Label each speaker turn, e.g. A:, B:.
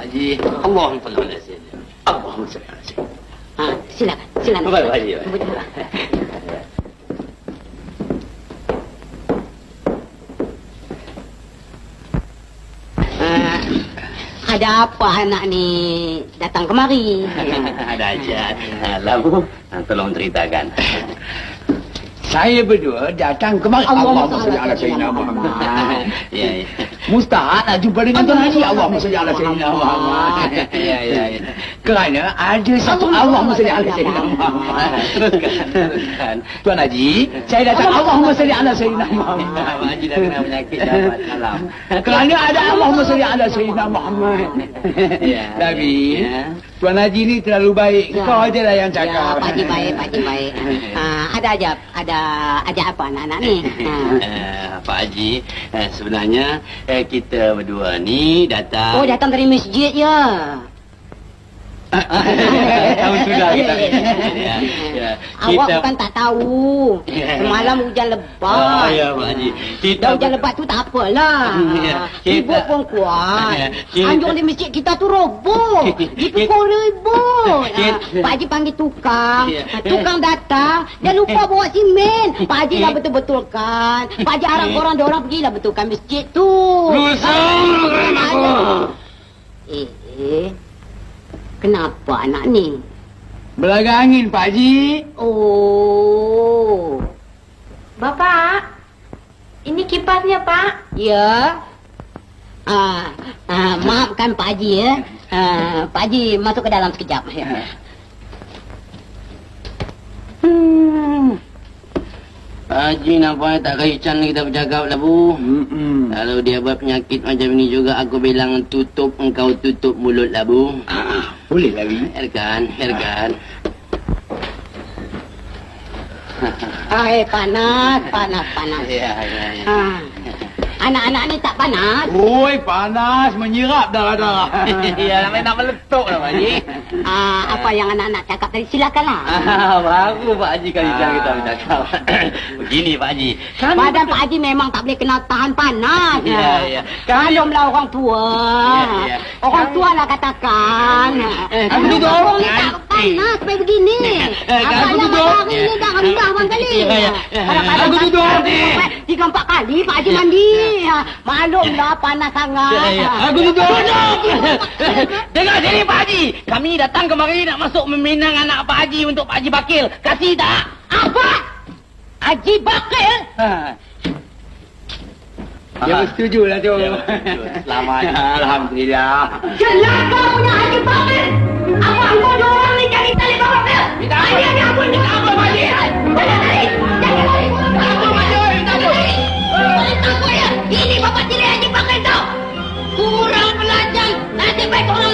A: Pak Haji. Allahumma salli ala sayyidina. Allahumma salli ala sayyidina.
B: Silakan.
A: Baik, Pak Haji.
B: Ada apa anak ni datang kemari?
A: Ada aja. Lalu, tolong ceritakan.
C: Saya berdua datang kemari. Allahumma salli ala sayyidina Muhammad.
A: Ya.
C: Mustahil nak jumpa dengan Tuan Haji. Allahumma salli ala sayyidina Muhammad.
A: Ya.
C: Kerana ada satu Allahumma salli ala sayyidina Muhammad.
A: Teruskan.
C: Tuan Haji, saya datang Allahumma salli ala sayyidina Muhammad.
A: Pak Haji dah kena penyakit dapat malam.
C: Kerana ada Allahumma salli ala sayyidina Muhammad. Tapi Tuan Haji ni terlalu baik. Kau aja lah yang cakap.
B: Pak Haji baik. Ada apa anak-anak ni?
A: Pak Haji, sebenarnya kita berdua ni datang...
B: Oh, datang dari masjid ya?
A: Tahu sudah kita.
B: Awak bukan tak tahu. Semalam hujan lebat.
A: Ya, Pak Haji.
B: Hujan lebat tu tak apalah. Ribut pun kuat. Anjung di masjid kita tu roboh. Dipukul ribut. Pak Haji panggil tukang. Tukang datang. Dia lupa bawa simen. Pak Haji dah betul-betulkan. Pak Haji harap korang diorang pergilah betulkan masjid tu. Kenapa anak ni?
C: Belaga angin, Pak Haji.
B: Oh.
D: Bapak, ini kipasnya, Pak.
B: Ya. Maafkan Pak Haji ya. Pak Haji masuk ke dalam sekejap.
A: Pak Haji nampak tak kaitan kita bercakap lah, Bu. Kalau dia buat penyakit macam ni juga, aku bilang tutup, engkau tutup mulut lah, Bu.
C: Boleh lah, Bi.
A: Biarkan.
B: Panas.
A: Ya.
B: Anak-anak ni tak panas.
C: Oi, panas, menyerap darah-darah.
A: Ya, nak meletup lah, Pak Haji.
B: Apa yang anak-anak cakap tadi, silakanlah.
A: Baru Pak Haji kali kita bercakap. Begini, Pak Haji.
B: Badan Pak Haji memang tak boleh kena tahan panas.
A: Ya.
B: Maklumlah orang tua.
A: Ya.
B: Orang tua lah katakan.
A: Aku duduk.
B: Orang ni tak panas sampai begini. Aku duduk. Hari ni dah rendah bang kali.
A: Aku duduk.
B: 3-4 kali Pak Haji mandi. Maklumlah panas sangat.
A: Aku duduk. Dengar sini, Pak Haji. Kami datang kemari nak masuk meminang anak Pak Haji untuk Pak Haji Bakil. Kasih tak?
B: Apa? Haji Bakil?
C: Dia bersetuju lah tu.
A: Selamat.
C: Alhamdulillah.
B: Celaka punya Haji Bakil. Apa engkau dua orang ni cari tali bapak dia? Dia ampun. Apa Pak Haji? Jangan lari. Ini bapak cilik Haji Bakil tau. Kurang belajar. Nanti baik orang